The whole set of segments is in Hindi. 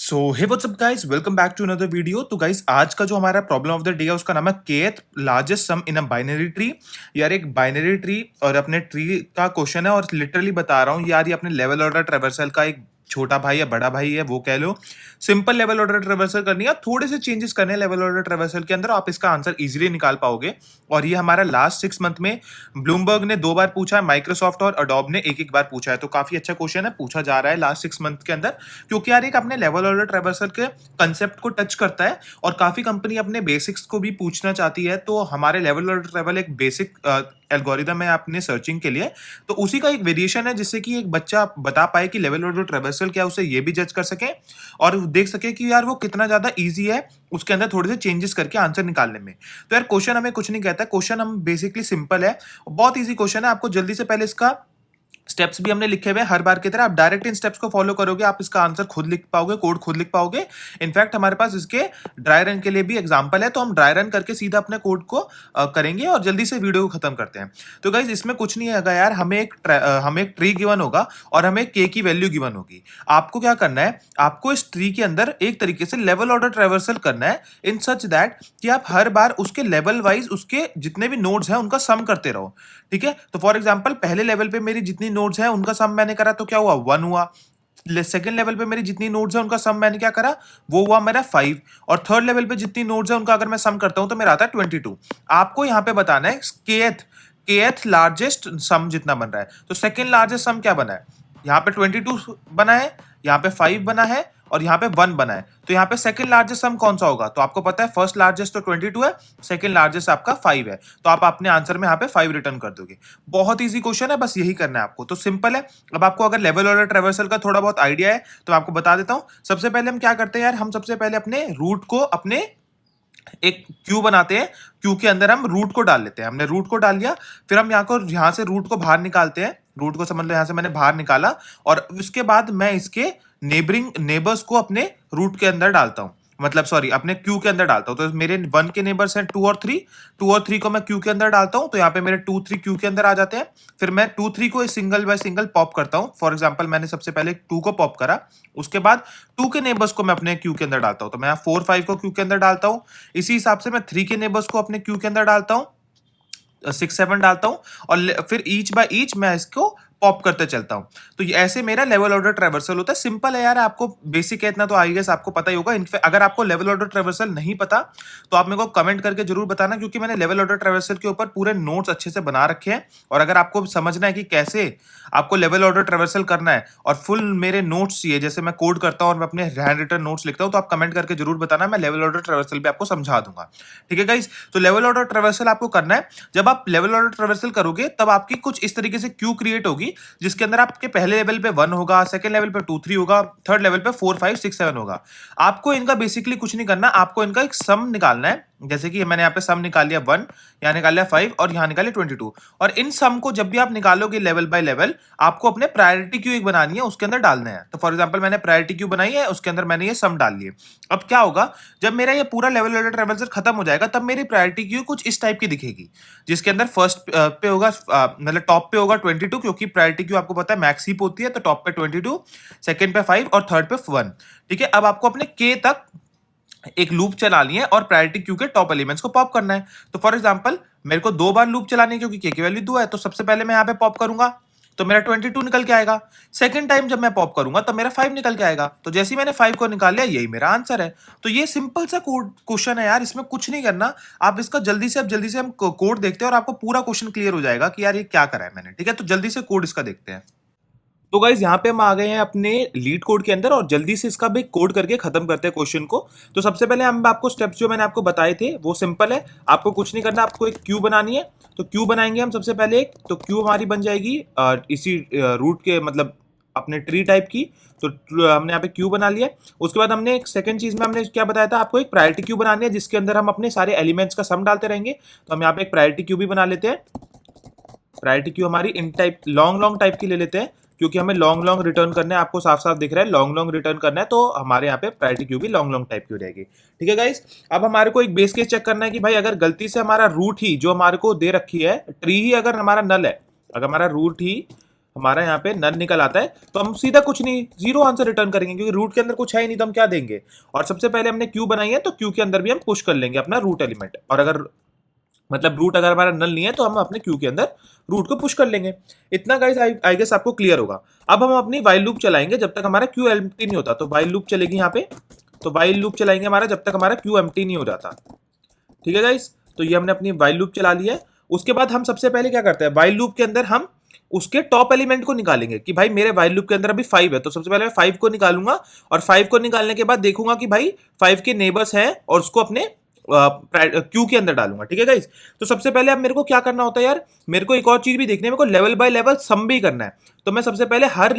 So hey what's up guys, welcome back to another video. तो गाइस, आज का जो हमारा प्रॉब्लम ऑफ द डे है उसका नाम है kth largest sum in a binary tree. यार एक बाइनरी ट्री और अपने ट्री का क्वेश्चन है और लिटरली बता रहा हूँ यार, ये अपने लेवल ऑर्डर ट्रेवर्सल का एक छोटा भाई या बड़ा भाई है, वो कह लो। सिंपल लेवल ऑर्डर ट्रेवर्सल करनी है, थोड़े से चेंजेस करने हैं लेवल ऑर्डर ट्रेवर्सल के अंदर, आप इसका आंसर इजीली निकाल पाओगे। और ये हमारा लास्ट 6 मंथ में ब्लूमबर्ग ने 2 बार पूछा है, माइक्रोसॉफ्ट और अडोब ने एक एक बार पूछा है। तो काफी अच्छा क्वेश्चन है, पूछा जा रहा है लास्ट 6 मंथ के अंदर, क्योंकि यार एक अपने लेवल ऑर्डर ट्रेवर्सल के कंसेप्ट को टच करता है और काफी कंपनी अपने बेसिक्स को भी पूछना चाहती है। तो हमारे लेवल ऑर्डर ट्रेवल एक बेसिक एल्गोरिदम है अपने सर्चिंग के लिए, तो उसी का एक वेरिएशन है जिससे कि एक बच्चा बता पाए कि लेवल ऑर्डर ट्रेवर्सल क्या है, उसे ये भी जज कर सके और देख सके कि यार वो कितना ज्यादा इजी है उसके अंदर थोड़े से चेंजेस करके आंसर निकालने में। तो यार क्वेश्चन हमें कुछ नहीं कहता, क्वेश्चन हम बेसिकली सिंपल है, बहुत इजी क्वेश्चन है। आपको जल्दी से पहले इसका स्टेप्स भी हमने लिखे हुए हैं हर बार की तरह, आप डायरेक्ट इन स्टेप्स को फॉलो करोगे, आप इसका आंसर खुद लिख पाओगे, कोड खुद लिख पाओगे। इनफैक्ट हमारे पास इसके ड्राई रन के लिए भी एग्जांपल है, तो हम ड्राई रन करके सीधा अपने कोड को करेंगे और जल्दी से वीडियो को खत्म करते हैं। तो गाइज इसमें कुछ नहीं है यार, हमें एक ट्री गिवन होगा और हमें के की वैल्यू गिवन होगी। आपको क्या करना है, आपको इस ट्री के अंदर एक तरीके से लेवल ऑर्डर ट्रेवर्सल करना है इन सच दैट कि आप हर बार उसके लेवल वाइज उसके जितने भी नोड्स हैं उनका सम करते रहो। ठीक है, तो फॉर एग्जांपल पहले लेवल पे मेरी जितनी नोड्स हैं उनका सम मैंने करा तो क्या हुआ, 1 हुआ। सेकंड लेवल पे मेरी जितनी नोड्स हैं उनका सम मैंने क्या करा, वो हुआ मेरा 5। और थर्ड लेवल पे जितनी नोड्स हैं उनका अगर मैं सम करता हूं तो मेरा आता है 22। आपको यहां पे बताना है केथ लार्जेस्ट सम जितना बन रहा है। तो सेकंड लार्जेस्ट सम क्या बना है, यहाँ पे 22 बना है, यहाँ पे 5 बना है और यहाँ पे 1 बना है। तो यहाँ पे सेकंड लार्जेस्ट सम कौन सा होगा, तो आपको पता है फर्स्ट लार्जेस्ट तो 22 है, सेकंड लार्जेस्ट आपका 5 है। तो आप अपने आंसर में यहाँ पे 5 रिटर्न कर दोगे। बहुत इजी क्वेश्चन है, बस यही करना है आपको, तो सिंपल है। अब आपको अगर लेवल ऑर्डर ट्रेवर्सल का थोड़ा बहुत आइडिया है तो मैं आपको बता देता हूँ। सबसे पहले हम क्या करते हैं यार, हम सबसे पहले अपने रूट को अपने एक क्यू बनाते हैं, क्यू के अंदर हम रूट को डाल लेते हैं। हमने रूट को डाल लिया, फिर हम यहाँ से रूट को बाहर निकालते हैं। रूट को समझ लो यहाँ से मैंने बाहर निकाला और उसके बाद मैं इसके नेबर्स को अपने रूट के अंदर डालता हूँ, मतलब सॉरी अपने क्यू के अंदर डालता हूँ। तो मेरे 1 के नेबर्स हैं 2 और 3, 2 और 3 को मैं क्यू के अंदर डालता हूँ, तो यहाँ पे मेरे 2 3 क्यू के अंदर आ जाते हैं। फिर मैं 2 3 को सिंगल बाय सिंगल पॉप करता हूँ। फॉर एग्जांपल मैंने सबसे पहले 2 को पॉप करा, उसके बाद 2 के नेबर्स को मैं अपने क्यू के अंदर डालता हूँ। तो मैं 4 5 को क्यू के अंदर डालता हूँ। इसी हिसाब से मैं 3 के नेबर्स को अपने क्यू के अंदर डालता हूँ, 6 7 डालता हूँ और फिर ईच बाय ईच मैं इसको पॉप करते चलता हूँ। तो ये ऐसे मेरा लेवल ऑर्डर ट्रेवर्सल होता है। सिंपल है यार, आपको बेसिक है इतना तो आई गेस आपको पता ही होगा। इनफैक्ट अगर आपको लेवल ऑर्डर ट्रेवर्सल नहीं पता तो आप मेरे को कमेंट करके जरूर बताना, क्योंकि मैंने लेवल ऑर्डर ट्रेवर्सल के ऊपर पूरे नोट्स अच्छे से बना रखे हैं। और अगर आपको समझना है कि कैसे आपको लेवल ऑर्डर ट्रेवर्सल करना है और फुल मेरे नोट्स चाहिए, जैसे मैं कोड करता हूँ और मैं अपने हैंड रिटन नोट्स लिखता हूँ, तो आप कमेंट करके जरूर बताना, मैं लेवल ऑर्डर ट्रेवर्सल भी आपको समझा दूंगा। ठीक है गाइस, तो लेवल ऑर्डर ट्रेवर्सल आपको करना है। जब आप लेवल ऑर्डर ट्रेवर्सल करोगे तब आपकी कुछ इस तरीके से क्यू क्रिएट होगी, जिसके अंदर आपके पहले लेवल पे 1 होगा, सेकंड लेवल पे 2 3 होगा, थर्ड लेवल पे 4 5 6 7 होगा। आपको इनका बेसिकली कुछ नहीं करना, आपको इनका एक सम निकालना है। जैसे कि मैंने यहाँ पे सम निकाल लिया 1, यहाँ निकाल लिया 5 और यहाँ निकाले 22। और इन सम को जब भी आप निकालोगे लेवल बाय लेवल, आपको अपने प्रायोरिटी क्यू एक बनानी है, उसके अंदर डालना है। तो फॉर एग्जांपल मैंने प्रायोरिटी क्यू बनाई है, उसके अंदर मैंने ये सम डाल लिए। अब क्या होगा, जब मेरा ये पूरा लेवल ऑर्डर ट्रेवर्सल खत्म हो जाएगा तब मेरी प्रायोरिटी क्यू कुछ इस टाइप की दिखेगी, जिसके अंदर फर्स्ट पे होगा मतलब टॉप पे होगा 22, क्योंकि प्रायोरिटी क्यू आपको पता है मैक्स हीप होती है, तो टॉप पे 22, सेकंड पे 5 और थर्ड पे 1। ठीक है, अब आपको अपने के तक एक लूप चलानी है और प्रायोरिटी क्यू के टॉप एलिमेंट्स को पॉप करना है। तो फॉर एग्जांपल मेरे को 2 बार लूप चलानी है, क्योंकि के की वैल्यू 2 है, तो सबसे पहले मैं यहाँ पे पॉप करूंगा तो मेरा 22 निकल के आएगा। सेकंड टाइम जब मैं पॉप करूंगा तब मेरा 5 निकल के आएगा। तो जैसे ही मैंने 5 को निकाल लिया, यही मेरा आंसर है। तो ये सिंपल सा कोड क्वेश्चन है यार, इसमें कुछ नहीं करना। आप इसका जल्दी से हम कोड देखते हैं और आपको पूरा क्वेश्चन क्लियर हो जाएगा कि यार ये क्या करा है मैंने। ठीक है, तो जल्दी से कोड इसका देखते हैं। तो गाइज यहाँ पे हम आ गए हैं अपने लीड कोड के अंदर और जल्दी से इसका भी कोड करके खत्म करते हैं क्वेश्चन को। तो सबसे पहले हम आपको स्टेप्स जो मैंने आपको बताए थे वो सिंपल है, आपको कुछ नहीं करना, आपको एक क्यू बनानी है। तो क्यू बनाएंगे हम सबसे पहले एक, तो क्यू हमारी बन जाएगी इसी रूट के मतलब अपने ट्री टाइप की। तो हमने यहाँ पे क्यू बना लिया। उसके बाद हमने एक सेकंड चीज में हमने क्या बताया था, आपको एक प्रायोरिटी क्यू बनानी है, जिसके अंदर हम अपने सारे एलिमेंट्स का सम डालते रहेंगे। तो हम यहाँ पे एक प्रायोरिटी क्यू भी बना लेते हैं। प्रायोरिटी क्यू हमारी इन टाइप लॉन्ग टाइप की ले लेते हैं, क्योंकि हमें लॉन्ग रिटर्न करना है। आपको साफ साफ दिख रहा है लॉन्ग रिटर्न करना है, तो हमारे यहाँ पे प्रायोरिटी क्यू भी लॉन्ग टाइप की हो जाएगी। ठीक है गाइस, अब हमारे को एक बेस केस चेक करना है कि भाई अगर गलती से हमारा रूट ही जो हमारे को दे रखी है ट्री ही अगर हमारा नल है, अगर हमारा रूट ही हमारा यहाँ पे नन निकल आता है, तो हम सीधा कुछ नहीं, जीरो आंसर रिटर्न करेंगे, क्योंकि रूट के अंदर कुछ है ही नहीं, तो हम क्या देंगे। और सबसे पहले हमने क्यू बनाई है, तो क्यू के अंदर भी हम पुश कर लेंगे अपना रूट एलिमेंट, और अगर मतलब रूट अगर हमारा नल नहीं है तो हम अपने क्यू के अंदर रूट को पुश कर लेंगे। इतना गाइस आई गेस आपको क्लियर होगा। अब हम अपनी वाइल लूप चलाएंगे जब तक हमारा क्यू एम्प्टी नहीं होता, तो वाइल लूप चलेगी यहाँ पे, तो वाइल लूप चलाएंगे हमारा जब तक हमारा क्यू एम्प्टी नहीं हो जाता। ठीक है गाइस, तो ये हमने अपनी वाइल लूप चला ली है। उसके बाद हम सबसे पहले क्या करते हैं, वाइल लूप के अंदर हम उसके टॉप एलिमेंट को निकालेंगे कि भाई मेरे वाइल लूप के अंदर अभी 5 है, तो सबसे पहले मैं 5 को निकालूंगा, और 5 को निकालने के बाद देखूंगा कि भाई 5 के नेबर्स हैं, और उसको अपने क्यू के अंदर डालूंगा। ठीक है गाइस, तो सबसे पहले अब मेरे को क्या करना होता है यार, मेरे को एक और चीज भी देखनी है, मेरे को लेवल बाय लेवल सम भी करना है। तो मैं सबसे पहले हर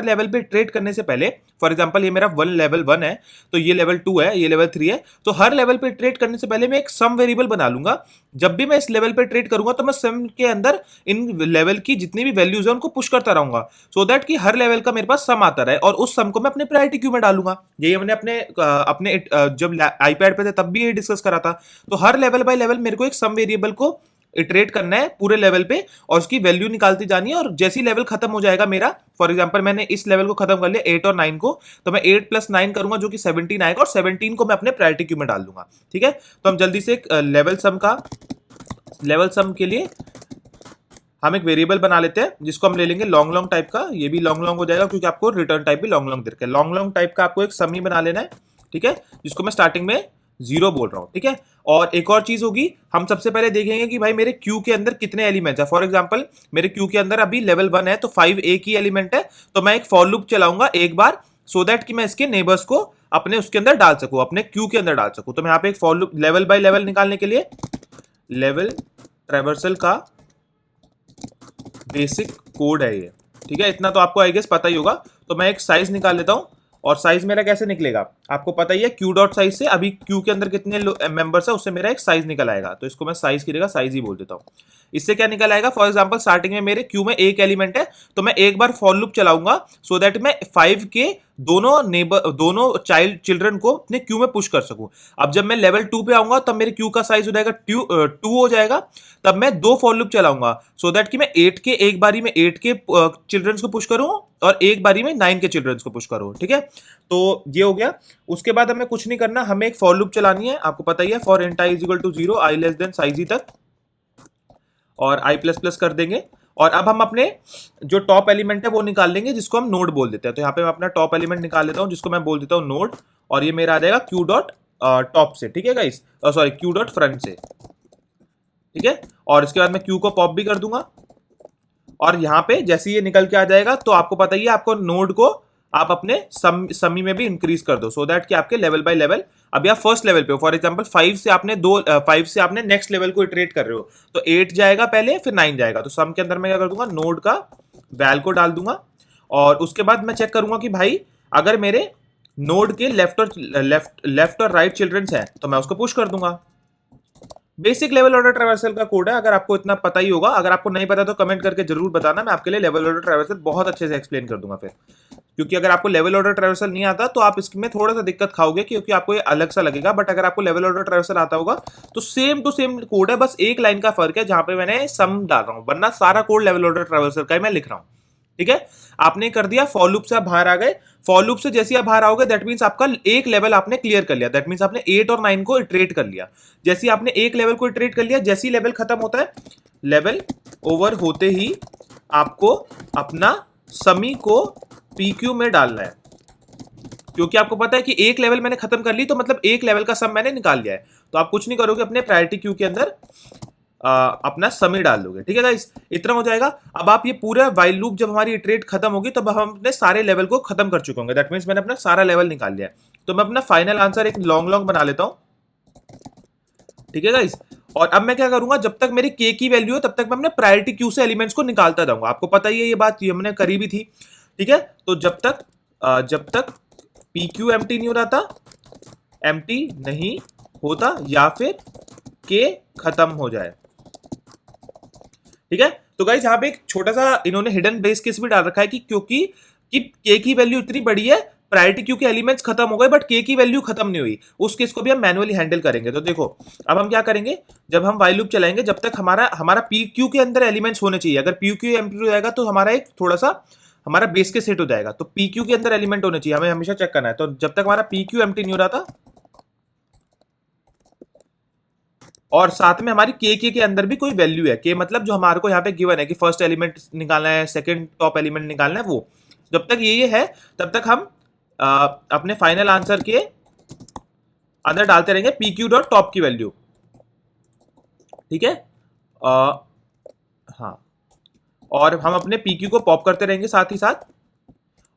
लेवल पे ट्रेड करने से पहले, फॉर एग्जांपल ये मेरा लेवल 1 है, तो ये लेवल 2 है, ये लेवल 3 है, तो हर लेवल पे ट्रेड करने से पहले मैं एक सम वेरिएबल बना लूंगा। जब भी मैं इस लेवल पे ट्रेड करूंगा तो मैं सम के अंदर इन लेवल की जितनी भी वैल्यूज है उनको पुश करता रहूंगा, सो दैट कि हर लेवल का मेरे पास सम आता रहे, और उस सम को मैं अपने प्रायोरिटी क्यू में डालूंगा। यही हमने अपने जब आईपैड पे थे तब भी ये डिस्कस करा था। तो हर लेवल बाय लेवल मेरे को एक सम वेरिएबल को इटरेट करना है पूरे लेवल पे, और उसकी वैल्यू निकालती जानी है, और जैसी लेवल खत्म हो जाएगा मेरा, फॉर एग्जांपल मैंने इस लेवल को खत्म कर लिया 8 और 9 को, तो मैं 8 + 9 करूंगा जो कि 17 आएगा, और 17 को मैं अपने प्रायोरिटी क्यू में डाल दूंगा। ठीक है, तो हम जल्दी से लेवल सम के लिए हम एक वेरिएबल बना लेते हैं, जिसको हम ले लेंगे लॉन्ग टाइप का। ये भी लॉन्ग हो जाएगा क्योंकि आपको रिटर्न टाइप भी लॉन्ग दे रखा है। लॉन्ग टाइप का आपको एक सम ही बना लेना है। ठीक है, जिसको मैं स्टार्टिंग में 0 बोल रहा हूँ। ठीक है, और एक और चीज होगी, हम सबसे पहले देखेंगे कि भाई मेरे क्यू के अंदर कितने एलिमेंट्स है। फॉर एग्जांपल मेरे क्यू के अंदर अभी लेवल 1 है, तो 5 एक ही एलिमेंट है, तो मैं एक फॉर लूप चलाऊंगा एक बार, सो दैट कि मैं इसके नेबर्स को अपने उसके अंदर डाल सकूं, अपने क्यू के अंदर डाल सकूं। तो मैं यहाँ पे एक for loop level by level निकालने के लिए लेवल ट्रैवर्सल का बेसिक कोड है ये। ठीक है, इतना तो आपको आई गेस पता ही होगा। तो मैं एक साइज निकाल लेता हूं, और साइज मेरा कैसे निकलेगा आपको पता ही है, क्यू डॉट साइज से अभी क्यू के अंदर कितने मेंबर्स है उससे मेरा एक साइज निकल आएगा, तो इसको मैं साइज की जगह साइज ही बोल देता हूँ। इससे क्या निकल आएगा, फॉर एग्जांपल स्टार्टिंग में मेरे क्यू में एक एलिमेंट है, तो मैं एक बार फॉर लूप चलाऊंगा, सो दैट मैं 5 के दोनों चिल्ड्रन को अपने क्यू में पुश कर सकूं। अब जब मैं लेवल 2 पे आऊंगा तब मेरे क्यू का साइज हो जाएगा 2 हो जाएगा, तब मैं 2 फॉर लूप चलाऊंगा, सो दैट कि मैं एक बारी में 8 के चिल्ड्रंस को पुश करूं, और एक बारी में 9 के चिल्ड्रंस को पुश करूं। ठीक है, तो ये हो गया। उसके बाद हमें कुछ नहीं करना, हमें एक फॉर लूप चलानी है, आपको पता ही है, for int i = 0, i less than size तक, और i++ कर देंगे। और अब हम अपने जो टॉप एलिमेंट है वो निकाल लेंगे, जिसको हम नोड बोल देते हैं। तो यहाँ पे मैं अपना टॉप एलिमेंट निकाल लेता हूँ, जिसको मैं बोल देता हूँ नोड, और ये मेरा आ जाएगा क्यू डॉट टॉप से। ठीक है guys, sorry Q dot front से। ठीक है, और इसके बाद मैं क्यू को पॉप भी कर दूंगा, और यहाँ पे जैसे ये निकल के आ जाएगा, तो आपको पता ही है, आपको नोड को आप अपने समी में भी इंक्रीज कर दो, सो दैट कि आपके लेवल बाय लेवल, अभी आप फर्स्ट लेवल पे हो, फॉर एग्जांपल 5 से आपने नेक्स्ट लेवल को इटरेट कर रहे हो, तो 8 जाएगा पहले, फिर 9 जाएगा। तो सम के अंदर मैं क्या कर दूंगा, नोड का वैल को डाल दूंगा, और उसके बाद मैं चेक करूंगा कि भाई अगर मेरे नोड के लेफ्ट और राइट चिल्ड्रंस हैं, तो मैं उसको पुश कर दूंगा। बेसिक लेवल ऑर्डर ट्रैवर्सल का कोड है, अगर आपको इतना पता ही होगा। अगर आपको नहीं पता तो कमेंट करके जरूर बताना, मैं आपके लिए लेवल ऑर्डर ट्रैवर्सल बहुत अच्छे से एक्सप्लेन कर दूंगा फिर। क्योंकि अगर आपको लेवल ऑर्डर ट्रैवर्सल नहीं आता तो आप इसमें थोड़ा सा दिक्कत खाओगे, क्योंकि आपको ये अलग सा लगेगा। बट अगर आपको लेवल ऑर्डर ट्रैवर्सल आता होगा तो सेम टू सेम कोड है, बस एक लाइन का फर्क है जहां पे मैंने सम डाल रहा हूं, वरना सारा कोड लेवल ऑर्डर ट्रैवर्सल का ही मैं लिख रहा हूं। ठीक है, आपने कर दिया, फॉर लूप से आप बाहर आ गए। फॉर लूप से जैसे आप बाहर आओगे, दैट मींस आपका एक लेवल आपने क्लियर कर लिया, दैट मींस आपने 8 और 9 को इटरेट कर लिया। जैसे ही आपने एक लेवल को इटरेट कर लिया, जैसे ही लेवल खत्म होता है, लेवल ओवर होते ही आपको अपना समी को पीक्यू में डालना है, क्योंकि आपको पता है कि एक लेवल मैंने खत्म कर ली, तो मतलब एक लेवल का सम मैंने निकाल लिया है। तो आप कुछ नहीं करोगे, अपने प्रायोरिटी क्यू के अंदर अपना समी डाल दोगे। ठीक है गाइस, इतना हो जाएगा। अब आप ये पूरा वाइल लूप जब हमारी इटरेट खत्म होगी, तब हम अपने सारे लेवल को खत्म कर चुके होंगे, दैट मींस मैंने अपना सारा लेवल निकाल लिया है। तो मैं अपना फाइनल आंसर एक लॉन्ग बना लेता हूं। ठीक है गाइस, और अब मैं क्या करूंगा, जब तक मेरी के की वैल्यू है तब तक मैं अपने प्रायोरिटी क्यू से एलिमेंट्स को निकालता जाऊंगा। आपको पता ही है ये बात, ये हमने करी भी थी। ठीक है, तो जब तक पी क्यू एम्प्टी नहीं हो रहा था, एम्प्टी नहीं होता, या फिर के खत्म हो जाए। ठीक है, तो गाइस यहाँ पे एक छोटा सा इन्होंने हिडन बेस केस भी डाल रखा है कि क्योंकि के की वैल्यू इतनी बड़ी है प्रायोरिटी क्यू के एलिमेंट्स खत्म हो गए बट के की वैल्यू खत्म नहीं हुई, उस केस को भी हम मैनुअली हैंडल करेंगे। तो देखो अब हम क्या करेंगे, जब हम वाइल लूप चलाएंगे जब तक हमारा हमारा पी क्यू के अंदर एलिमेंट्स होने चाहिए। अगर पी क्यू एम्प्टी हो जाएगा तो हमारा एक थोड़ा सा हमारा बेस के सेट हो जाएगा। तो पी क्यू के अंदर एलिमेंट होने चाहिए, हमें हमेशा चेक करना है। तो जब तक हमारा पी क्यू एम्प्टी नहीं हो रहा था और साथ में हमारी के अंदर भी कोई वैल्यू है, के मतलब जो हमारे को यहाँ पे गिवन है कि फर्स्ट एलिमेंट निकालना है, सेकंड टॉप एलिमेंट निकालना है, वो जब तक ये है तब तक हम अपने फाइनल आंसर के अंदर डालते रहेंगे पी क्यू डॉट टॉप की वैल्यू। ठीक है, हाँ, और हम अपने पी क्यू को पॉप करते रहेंगे साथ ही साथ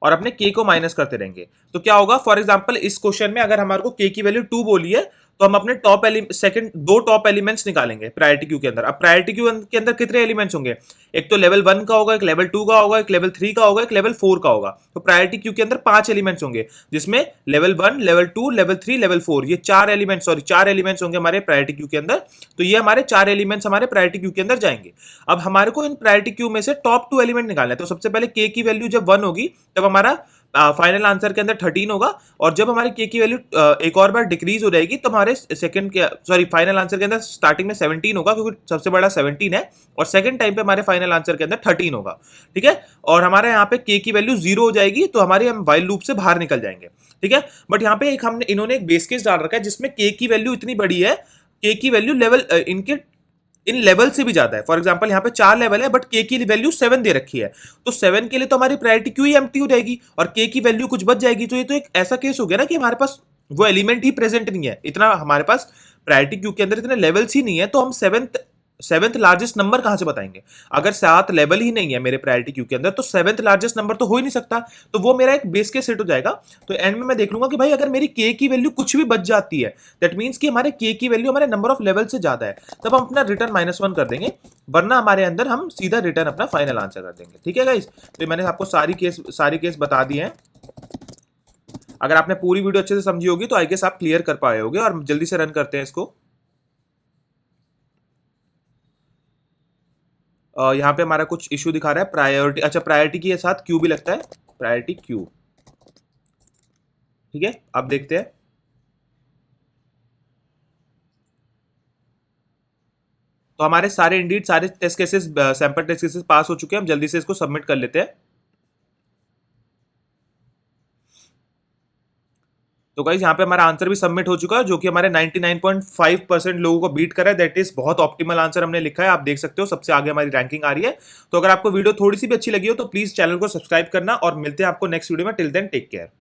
और अपने के को माइनस करते रहेंगे। तो क्या होगा, फॉर एग्जांपल इस क्वेश्चन में अगर हमारे को के की वैल्यू 2 बोली है तो हम अपने टॉप सेकंड दो टॉप एलिमेंट्स निकालेंगे प्रायोरिटी क्यू के अंदर। अब प्रायोरिटी क्यू के अंदर कितने एलिमेंट्स होंगे, एक तो लेवल 1 का होगा, एक लेवल 2 का होगा, एक लेवल 3 का होगा, एक लेवल 4 का होगा। तो प्रायोरिटी क्यू के अंदर 5 एलिमेंट्स होंगे जिसमें लेवल 1, लेवल 2, लेवल 3, लेवल 4, ये 4 एलिमेंट्स होंगे हमारे प्रायोरिटी क्यू के अंदर। तो ये हमारे 4 एलिमेंट्स हमारे प्रायोरिटी क्यू के अंदर जाएंगे। अब हमारे को इन प्रायोरिटी क्यू में से टॉप 2 एलिमेंट निकालना है। तो सबसे पहले के की वैल्यू जब 1 होगी तब हमारा फाइनल आंसर के अंदर 13 होगा, और जब हमारी के की वैल्यू एक और बार डिक्रीज हो जाएगी तो हमारे सेकंड के सॉरी फाइनल आंसर के अंदर स्टार्टिंग में 17 होगा क्योंकि सबसे बड़ा 17 है, और सेकंड टाइम पे हमारे फाइनल आंसर के अंदर 13 होगा। ठीक है, और हमारे यहाँ पे के की वैल्यू 0 हो जाएगी तो हमारे हम वाइल लूप से बाहर निकल जाएंगे। ठीक है, बट यहाँ पे एक हमने इन्होंने एक बेस केस डाल रखा है जिसमें के की वैल्यू इतनी बड़ी है, के की वैल्यू लेवल इनके इन लेवल से भी ज्यादा है। फॉर एग्जांपल यहाँ पे 4 लेवल है बट के की वैल्यू 7 दे रखी है, तो 7 के लिए तो हमारी प्रायोरिटी क्यू ही एम्प्टी हो जाएगी और के की वैल्यू कुछ बच जाएगी। तो ये तो एक ऐसा केस हो गया ना कि हमारे पास वो एलिमेंट ही प्रेजेंट नहीं है, इतना हमारे पास प्रायोरिटी क्यू के अंदर इतने लेवल्स ही नहीं है, तो हम सेवेंथ लार्जेस्ट नंबर कहां से बताएंगे। अगर 7 लेवल ही नहीं है मेरे प्रायोरिटी क्यू के अंदर तो सेवेंथ लार्जेस्ट नंबर तो हो ही नहीं सकता, तो वो मेरा एक बेस केस सेट हो जाएगा। तो एंड में मैं देख लूंगा कि भाई अगर मेरी के की वैल्यू कुछ भी बच जाती है दैट मींस कि हमारे के की वैल्यू हमारे नंबर ऑफ लेवल से ज्यादा है, तब हम अपना रिटर्न -1 कर देंगे, वरना हमारे अंदर हम सीधा रिटर्न अपना फाइनल आंसर कर देंगे। ठीक है गाइस, तो मैंने आपको सारी केस बता दिए हैं। अगर आपने पूरी वीडियो अच्छे से समझी होगी तो आई गेस आप क्लियर कर पाए होगे, और जल्दी से रन करते हैं इसको। यहाँ पे हमारा कुछ इशू दिखा रहा है प्रायोरिटी, अच्छा प्रायोरिटी के साथ क्यू भी लगता है, प्रायोरिटी क्यू। ठीक है, अब देखते हैं। तो हमारे सारे इंडीड सारे test cases sample test cases pass हो चुके हैं, हम जल्दी से इसको सबमिट कर लेते हैं। तो गाइस यहाँ पे हमारा आंसर भी सबमिट हो चुका है जो कि हमारे 99.5% लोगों को बीट कर रहा है। दैट इज बहुत ऑप्टिमल आंसर हमने लिखा है, आप देख सकते हो सबसे आगे हमारी रैंकिंग आ रही है। तो अगर आपको वीडियो थोड़ी सी भी अच्छी लगी हो तो प्लीज चैनल को सब्सक्राइब करना, और मिलते हैं आपको नेक्स्ट वीडियो में। Till then take care.